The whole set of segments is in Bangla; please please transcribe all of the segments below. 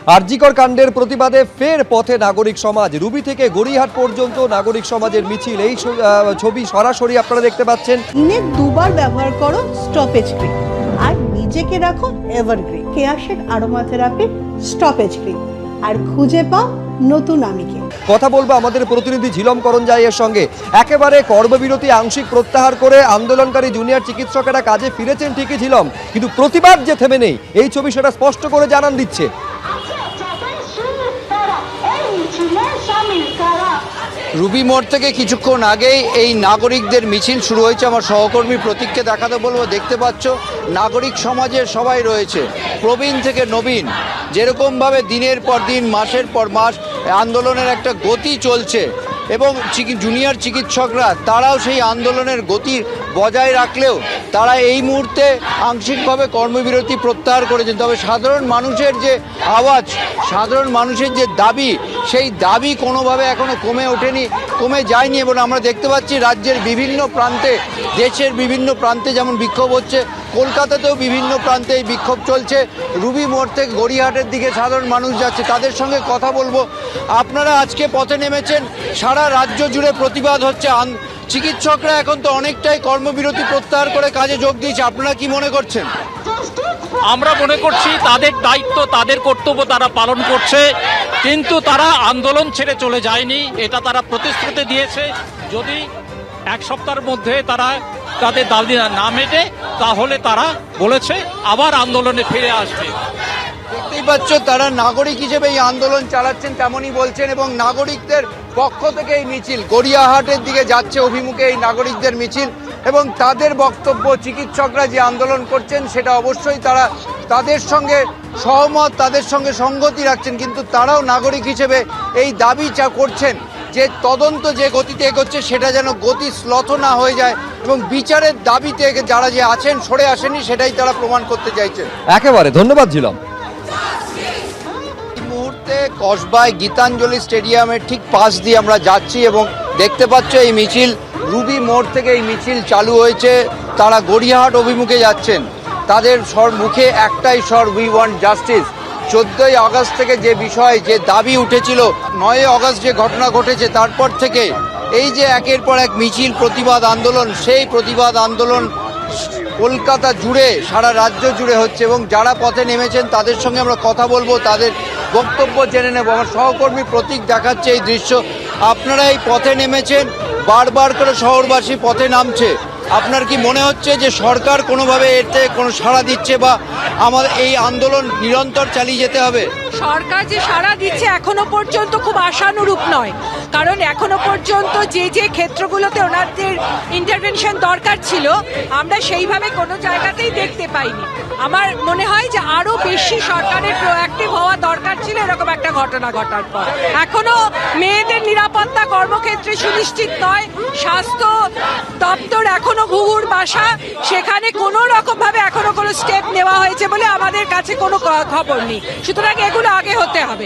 আরজিকর কাণ্ডের প্রতিবাদে ফের পথে নাগরিক সমাজ। রুবি থেকে গড়িয়াহাট পর্যন্ত নাগরিক সমাজের মিছিল। এই ছবি সরাসরি আপনারা দেখতে পাচ্ছেন। দিনে দুবার ব্যবহার করো স্টপেজ ক্রিম আর নিজেকে রাখো এভারগ্রিন। কেয়াশেক আরোমা থেরাপি স্টপেজ ক্রিম আর খুঁজে পাও নতুন আমিকে। কথা বলবো আমাদের প্রতিনিধি ঝিলম করঞ্জাইয়ের সঙ্গে। একেবারে কর্মবিরতি আংশিক প্রত্যাহার করে আন্দোলনকারী জুনিয়র চিকিৎসকেরা কাজে ফিরেছেন ঠিকই ঝিলম, কিন্তু প্রতিবাদ যে থেমে নেই এই ছবি সেটা স্পষ্ট করে জানান দিচ্ছে। রুবি মোড় থেকে কিছুক্ষণ আগেই এই নাগরিকদের মিছিল শুরু হয়েছে। আমার সহকর্মী প্রতীককে দেখাতে বলবো। দেখতে পাচ্ছ নাগরিক সমাজের সবাই রয়েছে, প্রবীণ থেকে নবীন। যেরকমভাবে দিনের পর দিন মাসের পর মাস আন্দোলনের একটা গতি চলছে এবং জুনিয়র চিকিৎসকরা তারাও সেই আন্দোলনের গতি বজায় রাখলেও তারা এই মুহূর্তে আংশিকভাবে কর্মবিরতি প্রত্যাহার করেছেন। তবে সাধারণ মানুষের যে আওয়াজ, সাধারণ মানুষের যে দাবি, সেই দাবি কোনোভাবে এখনো কমে যায়নি। এবং আমরা দেখতে পাচ্ছি রাজ্যের বিভিন্ন প্রান্তে, দেশের বিভিন্ন প্রান্তে যেমন বিক্ষোভ হচ্ছে, কলকাতাতেও বিভিন্ন প্রান্তে এই বিক্ষোভ চলছে। রুবি মোড় থেকে গড়িয়াহাটের দিকে সাধারণ মানুষ যাচ্ছে, তাদের সঙ্গে কথা বলবো। আপনারা আজকে পথে নেমেছেন, সারা রাজ্য জুড়ে প্রতিবাদ হচ্ছে। চিকিৎসকরা এখন তো অনেকটাই কর্মবিরতি প্রত্যাহার করে কাজে যোগ দিয়েছে, আপনারা কি মনে করছেন? আমরা মনে করছি তাদের দায়িত্ব, তাদের কর্তব্য তারা পালন করছে, কিন্তু তারা আন্দোলন ছেড়ে চলে যায়নি। এটা তারা প্রতিশ্রুতি দিয়েছে যদি এক সপ্তাহের মধ্যে তারা তাদের দাবি না মেটে তাহলে তারা বলেছে আবার আন্দোলনে ফিরে আসবে। দেখতেই পাচ্ছ তারা নাগরিক হিসেবে এই আন্দোলন চালাচ্ছেন, তেমনই বলছেন। এবং নাগরিকদের পক্ষ থেকে এই মিছিল গড়িয়াহাটের দিকে যাচ্ছে অভিমুখে এই নাগরিকদের মিছিল। এবং তাদের বক্তব্য, চিকিৎসকরা যে আন্দোলন করছেন সেটা অবশ্যই তারা তাদের সঙ্গে সহমত, তাদের সঙ্গে সংগতি রাখছেন, কিন্তু তারাও নাগরিক হিসেবে এই দাবি করছেন যে তদন্ত যে গতিতে এগোচ্ছে সেটা যেন গতি শ্লথ না হয়ে যায় এবং বিচারের দাবিতে যারা যে আছেন সরে আসেনি সেটাই তারা প্রমাণ করতে চাইছেন। একেবারে ধন্যবাদ ঝিলম। এই মুহূর্তে কসবায় গীতাঞ্জলি স্টেডিয়ামের ঠিক পাশ দিয়ে আমরা যাচ্ছি এবং দেখতে পাচ্ছ এই মিছিল রুবি মোড় থেকে এই মিছিল চালু হয়েছে। তারা গড়িয়াহাট অভিমুখে যাচ্ছেন, তাদের মুখে একটাই স্বর, উই ওয়ান্ট জাস্টিস। 14ই আগস্ট থেকে যে বিষয়, যে দাবি উঠেছিল, 9ই আগস্ট যে ঘটনা ঘটেছে তারপর থেকে এই যে একের পর এক মিছিল, প্রতিবাদ আন্দোলন, সেই প্রতিবাদ আন্দোলন কলকাতা জুড়ে, সারা রাজ্য জুড়ে হচ্ছে। এবং যারা পথে নেমেছেন তাদের সঙ্গে আমরা কথা বলবো, তাদের বক্তব্য জেনে নেব। আমার সহকর্মী প্রতীক দেখাচ্ছে এই দৃশ্য। আপনারা এই পথে নেমেছেন, বারবার করে শহরবাসী পথে নামছে। আপনার কি মনে হচ্ছে যে সরকার কোনোভাবে এতে কোনো সাড়া দিচ্ছে বা আমাদের এই আন্দোলন নিরন্তর চালিয়ে যেতে হবে? সরকার যে সাড়া দিচ্ছে এখনো পর্যন্ত খুব আশানুরূপ নয়, কারণ এখনো পর্যন্ত যে যে ক্ষেত্রগুলোতে ওনাদের ইন্টারভেনশন দরকার ছিল আমরা সেইভাবে কোনো জায়গাতেই দেখতে পাইনি। আমার মনে হয় যে আরো বেশি সরকারের প্রোঅ্যাক্টিভ হওয়া দরকার ছিল এরকম একটা ঘটনা ঘটার পর। এখনো মেয়েদের নিরাপত্তা কর্মক্ষেত্রে সুনিশ্চিত নয়, স্বাস্থ্য দপ্তর এখনো ঘুঘুর বাসা, সেখানে কোনো রকম ভাবে এখনো কোনো স্টেপ নেওয়া হয়েছে বলে আমাদের কাছে কোনো খবর নেই। সুতরাং এগুলো আগে হতে হবে।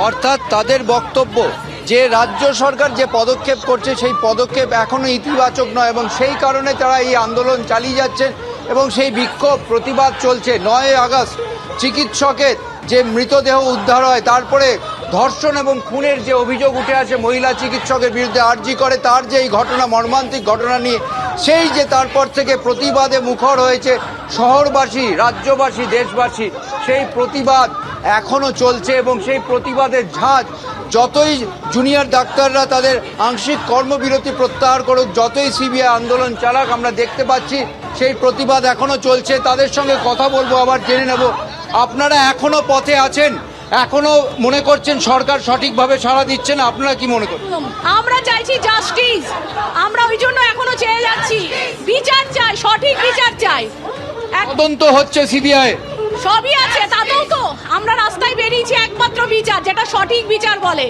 অর্থাৎ তাদের বক্তব্য যে রাজ্য সরকার যে পদক্ষেপ করছে সেই পদক্ষেপ এখনো ইতিবাচক নয় এবং সেই কারণে তারা এই আন্দোলন চালিয়ে যাচ্ছেন এবং সেই বিক্ষোভ প্রতিবাদ চলছে। 9ই আগস্ট চিকিৎসকের যে মৃতদেহ উদ্ধার হয়, তারপরে ধর্ষণ এবং খুনের যে অভিযোগ উঠে আসে মহিলা চিকিৎসকের বিরুদ্ধে আরজি করে, তার যে এই ঘটনা, মর্মান্তিক ঘটনা নিয়ে, সেই যে তারপর থেকে প্রতিবাদে মুখর হয়েছে শহরবাসী, রাজ্যবাসী, দেশবাসী, সেই প্রতিবাদ এখনো চলছে। এবং সেই প্রতিবাদের ঝাঁজ, যতই জুনিয়র ডাক্তাররা তাদের আংশিক কর্মবিরতি প্রত্যাহার করুক, যতই সিবিআই আন্দোলন চালাক, আমরা দেখতে পাচ্ছি সেই প্রতিবাদ এখনো চলছে। তাদের সঙ্গে কথা বলবো, আবার জেনে নেব আপনারা এখনো পথে আছেন, এখনো মনে করছেন সরকার সঠিকভাবে সাড়া দিচ্ছে না, আপনারা কি মনে করছেন? আমরা চাইছি জাস্টিস, আমরা ওই জন্য এখনো চেয়ে যাচ্ছি, বিচার চাই, সঠিক বিচার চাই। তদন্ত হচ্ছে সিবিআই, সবই আছে, তাতেও তো আমরা রাস্তায় বেরিয়েছি একমাত্র বিচার, যেটা সঠিক বিচার বলে।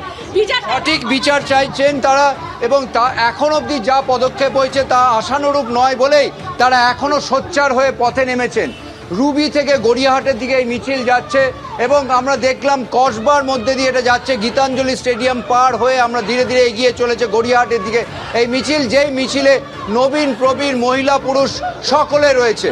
সঠিক বিচার চাইছেন তারা এবং তা এখন অবধি যা পদক্ষেপ হয়েছে তা আশানুরূপ নয় বলেই তারা এখনো সোচ্চার হয়ে পথে নেমেছেন। রুবি থেকে গড়িয়াহাটের দিকে এই মিছিল যাচ্ছে এবং আমরা দেখলাম কসবার মধ্যে দিয়ে এটা যাচ্ছে, গীতাঞ্জলি স্টেডিয়াম পার হয়ে আমরা ধীরে ধীরে এগিয়ে চলেছে গড়িয়াহাটের দিকে এই মিছিল। যেই মিছিলে নবীন প্রবীণ, মহিলা পুরুষ সকলে রয়েছে।